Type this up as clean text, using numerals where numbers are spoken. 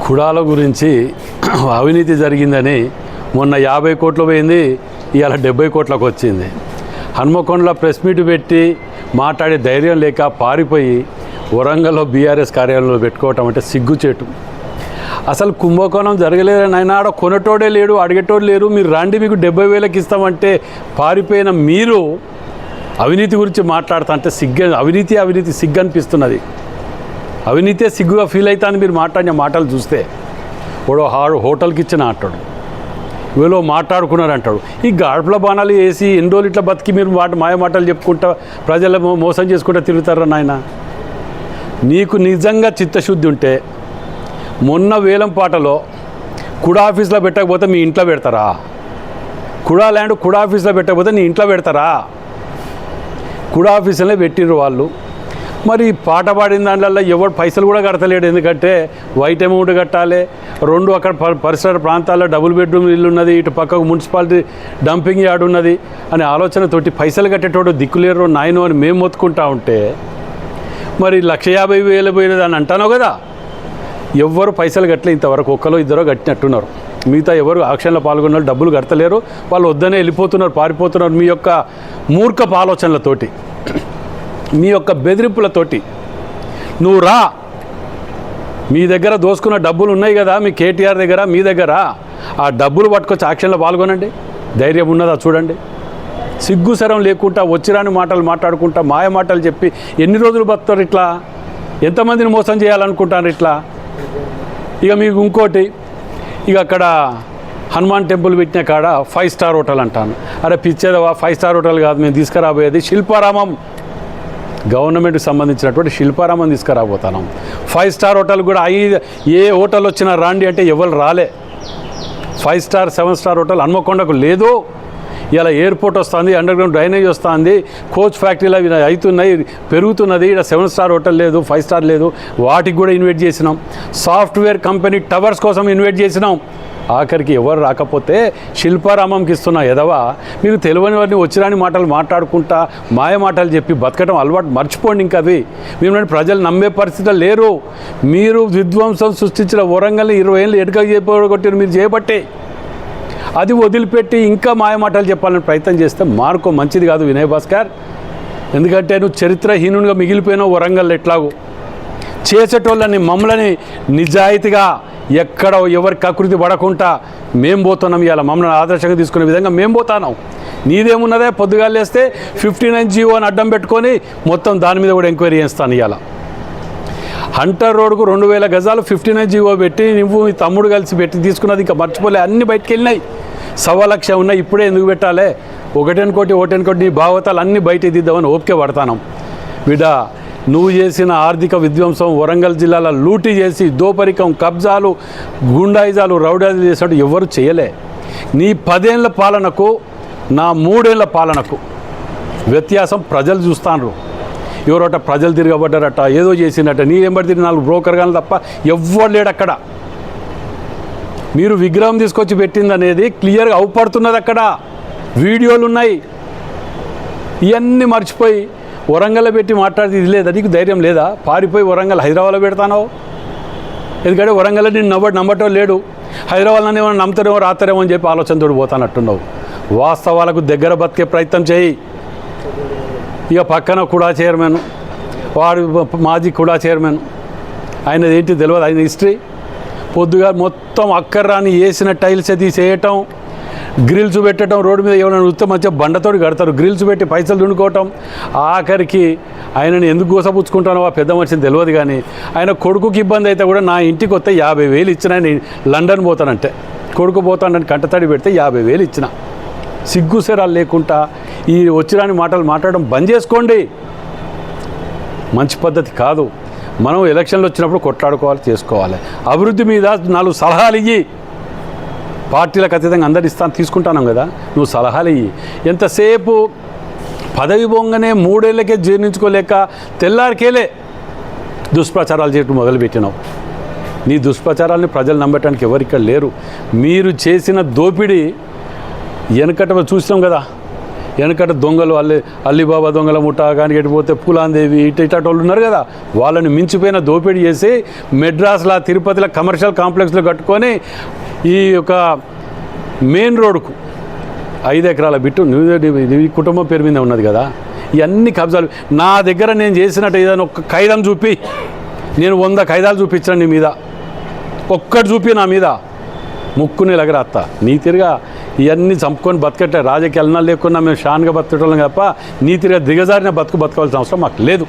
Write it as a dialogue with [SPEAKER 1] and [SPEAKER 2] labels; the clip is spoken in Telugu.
[SPEAKER 1] కుడాల గురించి అవినీతి జరిగిందని మొన్న 50 కోట్లు పోయింది, ఇవాళ 70 కోట్లకు వచ్చింది. హన్మకొండలో ప్రెస్ మీట్ పెట్టి మాట్లాడే ధైర్యం లేక పారిపోయి వరంగల్లో బీఆర్ఎస్ కార్యాలయంలో పెట్టుకోవటం అంటే సిగ్గుచేటు. అసలు కుంభకోణం జరగలేదని ఆయన ఆడ కొనటోడే లేడు, అడిగేటోడు లేరు. మీరు రండి, మీకు 70,000కి ఇస్తామంటే పారిపోయిన మీరు అవినీతి గురించి మాట్లాడుతా అంటే అవినీతి సిగ్గు అనిపిస్తున్నది. అవినీతే సిగ్గుగా ఫీల్ అవుతాను మీరు మాట్లాడిన మాటలు చూస్తే. హోటల్కి ఇచ్చిన అంటాడు, వీళ్ళు మాట్లాడుకున్నారు అంటాడు. ఈ గాడ్పుల బాణాలు వేసి ఎన్ని రోజులు ఇట్లా బతికి మీరు మాయ మాటలు చెప్పుకుంటా ప్రజలు మోసం చేసుకుంటా తిరుగుతారా నాయన? నీకు నిజంగా చిత్తశుద్ధి ఉంటే మొన్న వేలంపాటలో కుడా ఆఫీస్లో పెట్టకపోతే మీ ఇంట్లో పెడతారా? కుడా ల్యాండ్ కుడా ఆఫీస్లో పెట్టకపోతే నీ ఇంట్లో పెడతారా? కుడా ఆఫీసులో పెట్టిర్రు వాళ్ళు. మరి పాట పాడిన దాంట్లో ఎవరు పైసలు కూడా కడతలేడు. ఎందుకంటే వైట్ అమౌంట్ కట్టాలి, 2 అక్కడ పరిసర ప్రాంతాల్లో డబుల్ బెడ్రూమ్ ఇల్లు ఉన్నది, ఇటు పక్కకు మున్సిపాలిటీ డంపింగ్ యార్డ్ ఉన్నది అనే ఆలోచనతోటి పైసలు కట్టేటోడు దిక్కులేరు నాయను అని మేము మొత్తుకుంటా ఉంటే మరి 150,000 పోయినది అని అంటాను కదా. ఎవ్వరు పైసలు కట్టలే ఇంతవరకు, ఒక్కలో ఇద్దరో కట్టినట్టున్నారు. మిగతా ఎవరు ఆక్షన్లో పాల్గొన్న డబ్బులు కడతలేరు, వాళ్ళు వద్దనే వెళ్ళిపోతున్నారు, పారిపోతున్నారు. మీ యొక్క మూర్ఖపు ఆలోచనలతోటి, మీ యొక్క బెదిరింపులతోటి. నువ్వు రా, మీ దగ్గర దోసుకున్న డబ్బులు ఉన్నాయి కదా మీ కేటీఆర్ దగ్గర, మీ దగ్గర ఆ డబ్బులు పట్టుకొచ్చి యాక్షన్లో పాల్గొనండి. ధైర్యం ఉన్నదా చూడండి. సిగ్గుసరం లేకుండా వచ్చిరాని మాటలు మాట్లాడుకుంటా మాయ మాటలు చెప్పి ఎన్ని రోజులు బతుకుతారు ఇట్లా? ఎంతమందిని మోసం చేయాలనుకుంటారు ఇట్లా? ఇక మీకు ఇంకోటి, ఇక అక్కడ హనుమాన్ టెంపుల్ పెట్టిన కాడ 5 స్టార్ హోటల్ అంటాను. అరే పిచ్చేదవా, 5 స్టార్ హోటల్ కాదు మేము తీసుకురాబోయేది శిల్పారామం, గవర్నమెంట్కి సంబంధించినటువంటి శిల్పారామం తీసుకురాబోతున్నాం. 5 స్టార్ హోటల్ కూడా ఏ హోటల్ వచ్చినా రాండి అంటే ఎవరు రాలే. 5 స్టార్ 7 స్టార్ హోటల్ హన్మకొండకు లేదు. ఇలా ఎయిర్పోర్ట్ వస్తుంది, అండర్ గ్రౌండ్ డ్రైనేజ్ వస్తుంది, కోచ్ ఫ్యాక్టరీలు అవి అవుతున్నాయి, పెరుగుతున్నది. ఇక్కడ 7 స్టార్ హోటల్ లేదు, 5 స్టార్ లేదు. వాటికి కూడా ఇన్వైట్ చేసినాం. సాఫ్ట్వేర్ కంపెనీ టవర్స్ కోసం ఇన్వైట్ చేసినాం. ఆఖరికి ఎవరు రాకపోతే శిల్పారామంకి ఇస్తున్నా ఎదవా. మీకు తెలియని వారిని వచ్చిరాని మాటలు మాట్లాడుకుంటా మాయ మాటలు చెప్పి బతకడం అలవాటు మర్చిపోండి. ఇంకా అవి మిమ్మల్ని ప్రజలు నమ్మే పరిస్థితులు లేరు. మీరు విధ్వంసం సృష్టించిన వరంగల్ని 20 ఏళ్ళు ఎటుక చేయబట్టారు మీరు చేయబట్టే. అది వదిలిపెట్టి ఇంకా మాయమాటలు చెప్పాలని ప్రయత్నం చేస్తే మార్కో మంచిది కాదు వినయ్ భాస్కర్. ఎందుకంటే నువ్వు చరిత్రహీనునిగా మిగిలిపోయినావు వరంగల్. ఎట్లాగో చేసేటోళ్ళని మమ్మల్ని నిజాయితీగా ఎక్కడ ఎవరికి కకృతి పడకుండా మేము పోతున్నాం. ఇవాళ మమ్మల్ని ఆదర్శంగా తీసుకునే విధంగా మేము పోతున్నాం. నీదేమున్నదే, పొద్దుగా లేస్తే 59 జీవో అని అడ్డం పెట్టుకొని మొత్తం దాని మీద కూడా ఎంక్వైరీ చేస్తాను. ఇవాళ హంటర్ రోడ్కు 2,000 గజాలు 59 జీవో పెట్టి నువ్వు మీ తమ్ముడు కలిసి పెట్టి తీసుకున్నది ఇంకా మర్చిపోలే. అన్నీ బయటకు వెళ్ళినాయి. 1,00,000 ఉన్నాయి. ఇప్పుడే ఎందుకు పెట్టాలి? ఒకటెనుకోటి నీ భావతాలు అన్నీ బయట దిద్దామని ఓపిక పడతాను. బిడ్డ, నువ్వు చేసిన ఆర్థిక విధ్వంసం, వరంగల్ జిల్లాలో లూటీ చేసి దోపరికం, కబ్జాలు, గుండాయిజాలు, రౌడాయిజాలు చేసినట్టు ఎవరు చేయలే. నీ 10 ఏళ్ల పాలనకు నా 3 ఏళ్ల పాలనకు వ్యత్యాసం ప్రజలు చూస్తాను. ఎవరట ప్రజలు తిరగబడ్డారట, ఏదో చేసినట్ట, నీ ఎంబడి తిరిగి 4 బ్రోకర్ కానీ తప్ప ఎవ్వరు లేడు అక్కడ. మీరు విగ్రహం తీసుకొచ్చి పెట్టింది అనేది క్లియర్గా అవుపడుతున్నది. అక్కడ వీడియోలు ఉన్నాయి. ఇవన్నీ మర్చిపోయి వరంగల్లో పెట్టి మాట్లాడితే ఇది లేదా? నీకు ధైర్యం లేదా? పారిపోయి వరంగల్ హైదరాబాద్లో పెడతానో? ఎందుకంటే వరంగల్లో నేను నమ్మటం లేడు. హైదరాబాద్లో ఏమైనా నమ్ముతారేమో రాస్తారేమో అని చెప్పి ఆలోచనతో పోతానట్టున్నావు. వాస్తవాలకు దగ్గర బతికే ప్రయత్నం చేయి. ఇక పక్కన కూడా చైర్మన్, వాడు మాజీ కూడా చైర్మన్, ఆయనది ఏంటి తెలియదు. ఆయన హిస్టరీ పొద్దుగా మొత్తం అక్కర్రాని వేసిన టైల్స్ తీసేయటం, గ్రిల్స్ పెట్టడం, రోడ్డు మీద ఏమైనా వస్తే మంచిగా బండతోటి కడతారు, గ్రిల్స్ పెట్టి పైసలు దున్నుకోవటం. ఆఖరికి ఆయనని ఎందుకు గోసపుచ్చుకుంటానో ఆ పెద్ద మనిషిని తెలియదు. కానీ ఆయన కొడుకుకి ఇబ్బంది అయితే కూడా నా ఇంటికి వస్తే 50,000 ఇచ్చిన. ఆయన లండన్ పోతానంటే, కొడుకు పోతానని కంటతడి పెడితే 50,000 ఇచ్చిన. సిగ్గుసెరాలు లేకుండా ఈ వచ్చిరాని మాటలు మాట్లాడడం బంద్ చేసుకోండి. మంచి పద్ధతి కాదు. మనం ఎలక్షన్లు వచ్చినప్పుడు కొట్లాడుకోవాలి, చేసుకోవాలి. అభివృద్ధి మీద 4 సలహాలు ఇయ్యి. పార్టీలకు అతీతంగా అందరు తీసుకుంటున్నాం కదా, నువ్వు సలహాలు ఇయ్యి. ఎంతసేపు పదవి పొంగనే 3 ఏళ్ళకే జీర్ణించుకోలేక తెల్లారికేలే దుష్ప్రచారాలు చేయడం మొదలుపెట్టినావు. నీ దుష్ప్రచారాలని ప్రజలు నమ్మటానికి ఎవరిక్కడ లేరు. మీరు చేసిన దోపిడీ వెనకట చూసినాం కదా. వెనకట దొంగలు అల్లిబాబా దొంగల ముఠా కానీ ఎటుపోతే పూలాందేవి ఇటోళ్ళు ఉన్నారు కదా, వాళ్ళని మించిపోయిన దోపిడీ చేసి మెడ్రాస్లో తిరుపతిలో కమర్షియల్ కాంప్లెక్స్లో కట్టుకొని ఈ యొక్క మెయిన్ రోడ్కు 5 ఎకరాల బిట్టు నీ కుటుంబం పేరు మీద ఉన్నది కదా, ఇవన్నీ కబ్జాలు. నా దగ్గర నేను చేసినట్టు ఏదైనా ఒక్క ఖైదం చూపి, నేను 100 ఖైదాలు చూపించాను నీ మీద, ఒక్కటి చూపి నా మీద ముక్కుని ఎలగరాత్తా. నీతిరిగా ఇవన్నీ చంపుకొని బతకట్లే, రాజకీయాలు లేకున్నా మేము షాన్గా బతకటం తప్ప నీతిరిగా దిగజారిన బతకవలసిన అవసరం మాకు లేదు.